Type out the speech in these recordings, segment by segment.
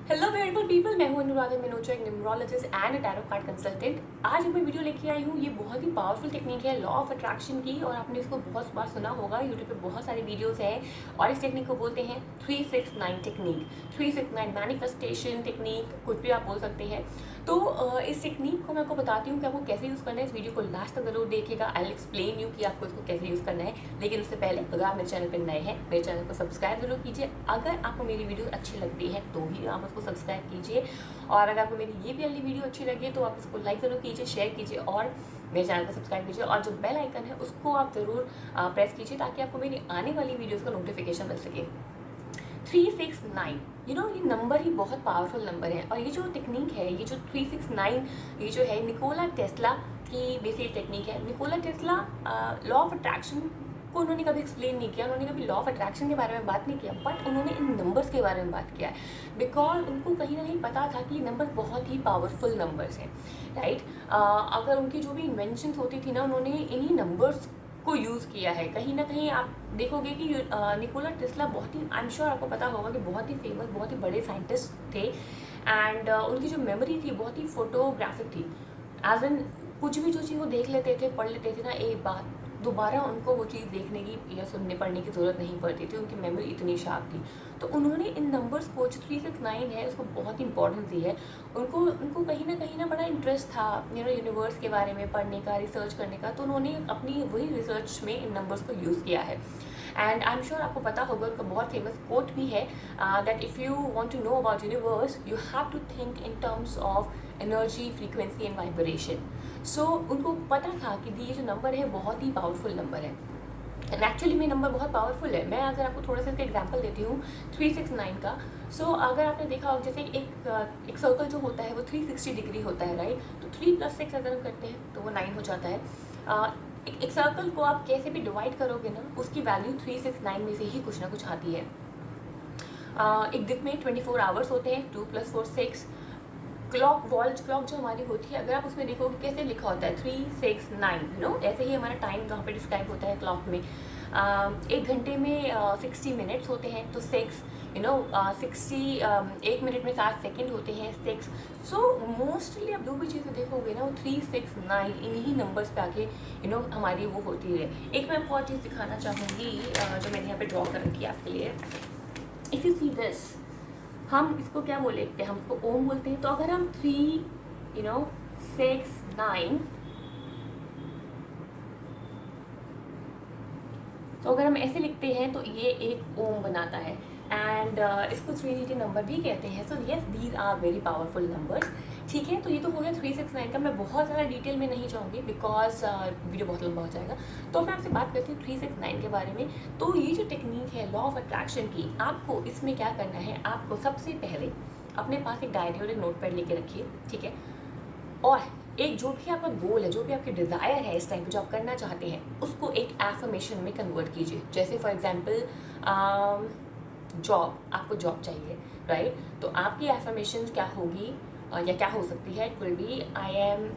Hello beautiful people, मैं हूं अनुराधा मेनोचा, एक numerologist and tarot card consultant. आज मैं वीडियो लेके आई हूँ। ये बहुत ही पावरफुल टेक्निक है लॉ ऑफ अट्रैक्शन की, और आपने इसको बहुत बार सुना होगा। यूट्यूब पे बहुत सारे वीडियोस हैं और इस टेक्निक को बोलते हैं 369 टेक्निक, 369 मैनिफेस्टेशन टेक्निक, कुछ भी आप बोल सकते हैं। तो इस टेक्निक को मैं आपको बताती हूँ कि आपको कैसे यूज़ करना है। इस वीडियो को लास्ट तक जरूर देखिएगा। आई विल एक्सप्लेन यू कि आपको इसको कैसे यूज़ करना है। लेकिन उससे पहले अगर आप मेरे चैनल पर नए हैं, मेरे चैनल को सब्सक्राइब जरूर कीजिए। अगर आपको मेरी वीडियो अच्छी लगती है तो ही आप उसको सब्सक्राइब कीजिए, और अगर आपको मेरी ये भी वाली वीडियो अच्छी लगी तो आप इसको लाइक जरूर कीजिए, शेयर कीजिए और मेरे चैनल को सब्सक्राइब कीजिए। और जो बेल आइकन है उसको आप ज़रूर प्रेस कीजिए ताकि आपको मेरी आने वाली वीडियोस का नोटिफिकेशन मिल सके। 369, ये नंबर ही बहुत पावरफुल नंबर है। और ये जो टेक्निक है, ये जो 369, ये जो है निकोला टेस्ला की बेसिक टेक्निक है। Nikola Tesla law of attraction को उन्होंने कभी एक्सप्लेन नहीं किया, उन्होंने कभी लॉ ऑफ अट्रैक्शन के बारे में बात नहीं किया, बट उन्होंने इन नंबर्स के बारे में बात किया है। बिकॉज उनको कहीं ना कहीं पता था कि ये नंबर बहुत ही पावरफुल नंबर्स हैं, राइट। अगर उनकी जो भी इन्वेंशन होती थी ना, उन्होंने इन्हीं नंबर्स को यूज़ किया है। कहीं ना कहीं आप देखोगे कि निकोला टेस्ला बहुत ही, आई एम श्योर आपको पता होगा कि बहुत ही फेमस, बहुत ही बड़े साइंटिस्ट थे। एंड उनकी जो मेमोरी थी बहुत ही फोटोग्राफिक थी। एज एन कुछ भी जो चीज़ वो देख लेते थे, पढ़ लेते थे ना, एक बात दोबारा उनको वो चीज़ देखने की या सुनने पढ़ने की ज़रूरत नहीं पड़ती थी। उनकी मेमोरी इतनी शार्प थी। तो उन्होंने इन नंबर्स को, जो 369 है, उसको बहुत इंपॉर्टेंस दी है। उनको कहीं ना बड़ा इंटरेस्ट था यूनिवर्स के बारे में पढ़ने का, रिसर्च करने का। तो उन्होंने अपनी वही रिसर्च में इन नंबर्स को यूज़ किया है। एंड आई एम श्योर आपको पता होगा, उनका बहुत फेमस कोट भी है that if you want to know about universe you have to think in terms of energy, frequency and vibration. So उनको पता था कि ये जो नंबर है बहुत ही पावरफुल नंबर है। एंड एक्चुअली में नंबर बहुत पावरफुल है। मैं अगर आपको थोड़ा सा इसका एग्जांपल देती हूँ 369 का। सो अगर आपने देखा हो, जैसे एक सर्कल जो होता है वो 360 डिग्री होता है, राइट। तो 3 + 6 अगर हम करते हैं तो वो 9 हो जाता है। एक सर्कल को आप कैसे भी डिवाइड करोगे ना, उसकी वैल्यू 369 में से ही कुछ ना कुछ आती है। एक दिन में 24 आवर्स होते हैं, 2 + 4 6। क्लॉक, वॉल क्लॉक जो हमारी होती है, अगर आप उसमें देखोगे कैसे लिखा होता है 369, ऐसे ही हमारा टाइम जहाँ पे डिस्क्राइब होता है क्लॉक में। एक घंटे में 60 मिनट्स होते हैं, तो 6 60, एक मिनट में 60 सेकेंड होते हैं, 6। सो मोस्टली आप जो भी चीज़ें देखोगे ना, वो 369 इन्हीं नंबर्स पे आके हमारी वो होती है। एक मैं और चीज़ दिखाना चाहूँगी जो मैंने यहाँ पे ड्रॉ कर रखी है आपके लिए। इफ़ यू सी दिस, हम इसको क्या बोलते हैं, हम इसको ओम बोलते हैं। तो अगर हम 3 6 9, तो अगर हम ऐसे लिखते हैं तो ये एक ओम बनाता है। एंड इसको ट्रिनिटी नंबर भी कहते हैं। So yes, these are very powerful numbers, ठीक है। तो ये तो हो गया 369 का। मैं बहुत ज़्यादा डिटेल में नहीं जाऊँगी बिकॉज वीडियो बहुत लंबा हो जाएगा। तो मैं आपसे बात करती हूँ 369 के बारे में। तो ये जो टेक्निक है लॉ ऑफ अट्रैक्शन की, आपको इसमें क्या करना है, आपको सबसे पहले अपने पास एक डायरी और एक नोटपैड लेके रखिए, ठीक है। और एक जो भी आपका गोल है, जो भी आपकी डिज़ायर है इस टाइम पे, जो आप करना चाहते हैं, उसको एक एफर्मेशन में कन्वर्ट कीजिए। जैसे फॉर एग्जांपल जॉब, आपको जॉब चाहिए, राइट। तो आपकी एफर्मेशन क्या होगी या क्या हो सकती है, it will be I am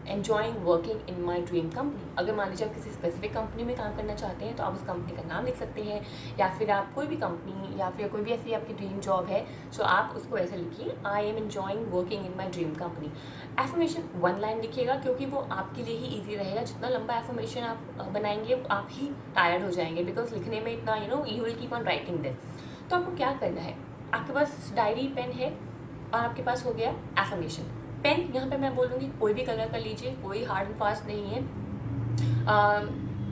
enjoying working in my dream company. अगर मान लीजिए आप किसी स्पेसिफिक कंपनी में काम करना चाहते हैं तो आप उस कंपनी का नाम लिख सकते हैं, या फिर आप कोई भी कंपनी या फिर कोई भी ऐसी आपकी ड्रीम जॉब है, सो आप उसको ऐसे लिखिए, आई am enjoying working in my dream company. Affirmation 1 line लिखिएगा, क्योंकि वो आपके लिए ही ईजी रहेगा। जितना लंबा एफर्मेशन आप बनाएंगे आप ही टायर्ड हो जाएंगे, बिकॉज लिखने में इतना you will keep on writing this. तो आपको क्या करना है, आपके पास डायरी पेन है और आपके पास हो गया एफर्मेशन पेन। यहाँ पे मैं बोलूँगी कोई भी कलर का लीजिए, कोई हार्ड एंड फास्ट नहीं है।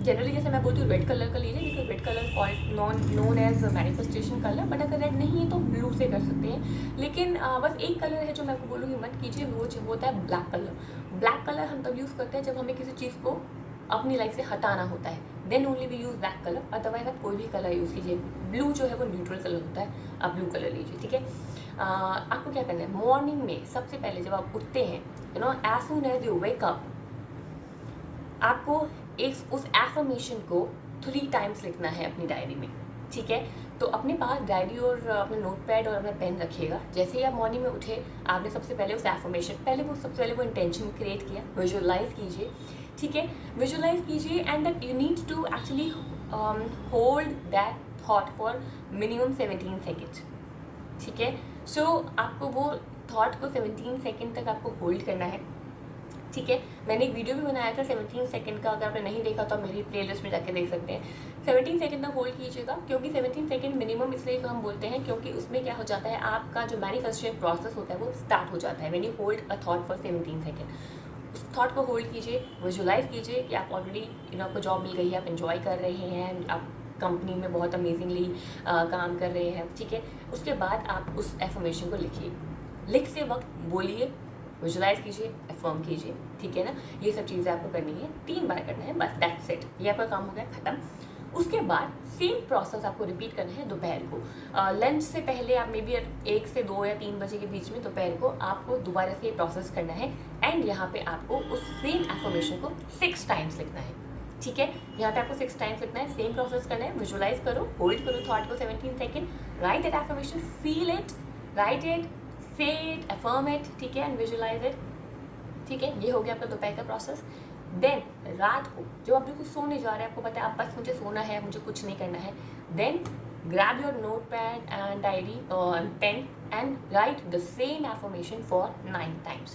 जनरली जैसे मैं बोलती हूँ रेड कलर का लीजिए, because red colour called known as manifestation colour. But अगर रेड नहीं है तो ब्लू से कर सकते हैं। लेकिन बस एक कलर है जो मैं आपको बोलूँगी मत कीजिए, वो होता है ब्लैक कलर। ब्लैक कलर हम तब यूज़ करते हैं जब हमें किसी चीज़ को अपनी लाइफ से हटाना होता है, then only we use black colour. Otherwise आप कोई भी कलर यूज़ कीजिए। ब्लू जो है वो न्यूट्रल कलर होता है, आप ब्लू कलर लीजिए, ठीक है। आपको क्या करना है, मॉर्निंग में सबसे पहले जब आप उठते हैं, as soon as you wake up, आपको उस एफर्मेशन को 3 टाइम्स लिखना है अपनी डायरी में, ठीक है। तो अपने पास डायरी और अपने नोटपैड और अपना पेन रखिएगा। जैसे ही आप मॉर्निंग में उठे, आपने सबसे पहले उस एफर्मेशन, सबसे पहले वो इंटेंशन क्रिएट किया, विजुअलाइज कीजिए, ठीक है। विजुअलाइज कीजिए and that you need to actually hold that thought for minimum 17 seconds, ठीक है। सो आपको वो थॉट को 17 सेकेंड तक आपको होल्ड करना है, ठीक है। मैंने एक वीडियो भी बनाया था 17 सेकंड का, अगर आपने नहीं देखा तो आप मेरी प्लेलिस्ट में जाके देख सकते हैं। 17 सेकंड तक होल्ड कीजिएगा, क्योंकि 17 सेकंड मिनिमम इसलिए हम बोलते हैं क्योंकि उसमें क्या हो जाता है, आपका जो मैनिफेस्टेशन प्रोसेस होता है वो स्टार्ट हो जाता है। When you hold a thought for 17 second, उस थॉट को होल्ड कीजिए, विजुलाइज कीजिए कि आप ऑलरेडी आपको जॉब मिल गई है, आप इन्जॉय कर रहे हैं, आप कंपनी में बहुत अमेजिंगली काम कर रहे हैं, ठीक है। उसके बाद आप उस एफर्मेशन को लिखिए, लिखते वक्त बोलिए, विजुलाइज कीजिए, अफर्म कीजिए, ठीक है ना। ये सब चीज़ें आपको करनी है, 3 बार करना है, बस दैट्स इट। ये आपका काम हो गया ख़त्म। उसके बाद सेम प्रोसेस आपको रिपीट करना है दोपहर को। लंच से पहले आप मे बी 1 से 2 या 3 बजे के बीच में दोपहर को आपको दोबारा से ये प्रोसेस करना है। एंड यहाँ पे आपको उस सेम एफर्मेशन को 6 टाइम्स लिखना है, ठीक है। यहाँ पे आपको 6 टाइम्स लिखना है, सेम प्रोसेस करना है। विजुलाइज करो, होल्ड करो थॉट को 17 second, right that affirmation, feel it, right it, से इट, अफर्म इट, ठीक है, एंड विजुलाइज इट, ठीक है। ये हो गया आपका दोपहर का प्रोसेस। देन रात को जब आप बिल्कुल सोने जा रहे हैं, आपको पता है आप बस मुझे सोना है, मुझे कुछ नहीं करना है, then grab your notepad and diary pen and write the same affirmation for 9 times.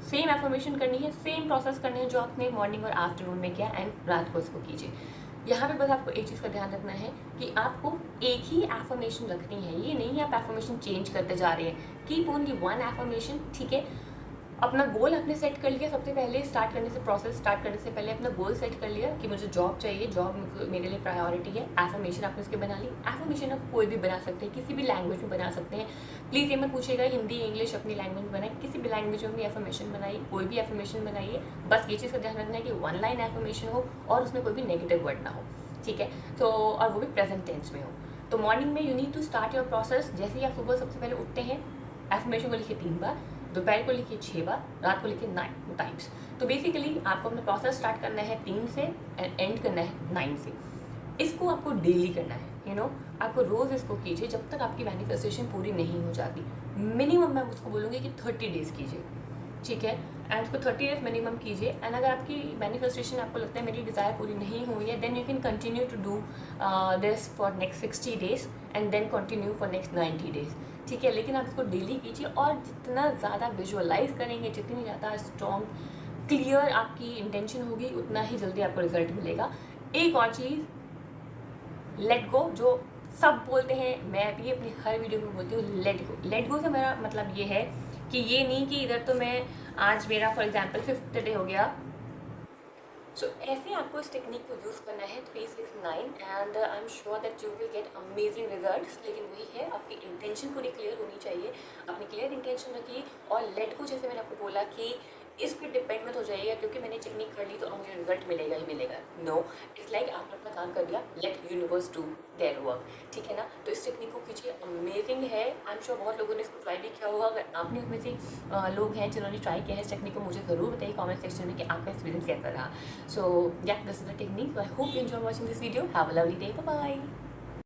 Same affirmation करनी है, सेम प्रोसेस करनी है जो आपने मॉर्निंग और आफ्टरनून में किया, एंड रात को इसको कीजिए। यहाँ पे बस आपको एक चीज़ का ध्यान रखना है कि आपको एक ही एफर्मेशन रखनी है, ये नहीं है आप एफर्मेशन चेंज करते जा रहे हैं। कीप ओनली वन एफर्मेशन, ठीक है। अपना गोल आपने सेट कर लिया, सबसे पहले स्टार्ट करने से, प्रोसेस स्टार्ट करने से पहले अपना गोल सेट कर लिया कि मुझे जॉब चाहिए, जॉब मेरे लिए प्रायोरिटी है। एफर्मेशन आपने उसके बना ली। एफर्मेशन आप कोई भी बना सकते हैं, किसी भी लैंग्वेज में बना सकते हैं। प्लीज़ ये मत पूछिएगा हिंदी इंग्लिश अपनी लैंग्वेज में बनाए, किसी भी लैंग्वेज में भी एफर्मेशन बनाइए, कोई भी एफर्मेशन बनाइए। बस ये चीज़ का ध्यान रखना है कि 1 लाइन एफर्मेशन हो और उसमें कोई भी नेगेटिव वर्ड ना हो, ठीक है। तो और वो भी प्रेजेंट टेंस में हो। तो मॉर्निंग में you need to start your process. जैसे ही आप सुबह सबसे पहले उठते हैं, एफर्मेशन को लिखिए 3 बार, दोपहर को लिखिए 6 बार, रात को लिखिए 9 टाइम्स। तो बेसिकली आपको अपना प्रोसेस स्टार्ट करना है 3 से एंड एंड करना है 9 से। इसको आपको डेली करना है, यू नो, आपको रोज़ इसको कीजिए जब तक आपकी मैनिफेस्टेशन पूरी नहीं हो जाती। मिनिमम मैं उसको बोलूँगी कि 30 डेज़ कीजिए, ठीक है। एंड उसको 30 डेज मिनिमम कीजिए। एंड अगर आपकी मैनिफेस्टेशन आपको लगता है मेरी डिज़ायर पूरी नहीं हुई है, then you can continue to do this for next 60 days and then continue for next 90 days, ठीक है। लेकिन आप इसको डेली कीजिए, और जितना ज़्यादा विजुअलाइज करेंगे, जितनी ज़्यादा स्ट्रॉन्ग क्लियर आपकी इंटेंशन होगी, उतना ही जल्दी आपको रिजल्ट मिलेगा। एक और चीज़, लेट गो, जो सब बोलते हैं, मैं भी अपनी हर वीडियो में बोलती हूँ लेट गो। लेट गो से मेरा मतलब ये है कि ये नहीं कि इधर तो मैं आज मेरा फॉर एग्जांपल 5th डे हो गया। सो ऐसे आपको इस टेक्निक को यूज़ करना है 369 and I am sure that you will get amazing results. लेकिन वही है, आपकी इंटेंशन पूरी क्लियर होनी चाहिए, अपनी क्लियर इंटेंशन रखिए। और लेट को जैसे मैंने आपको बोला कि इस पर डिपेंड मत हो जाइएगा क्योंकि मैंने टेक्निक कर ली तो अब मुझे रिजल्ट मिलेगा ही मिलेगा। नो, इट्स लाइक आपने अपना काम कर दिया, let universe do their work, ठीक है ना। तो इस टेक्निक को कीजिए, अमेजिंग है। आई एम श्योर बहुत लोगों ने इसको ट्राई भी किया होगा। अगर आपने उसमें से लोग हैं जिन्होंने ट्राई किया है इस टेक्निक को, मुझे ज़रूर बताइए कॉमेंट सेक्शन में कि आपका एक्सपीरियंस कैसा रहा। So yeah this is the technique. I hope you enjoy watching this video. Have a lovely day, bye bye.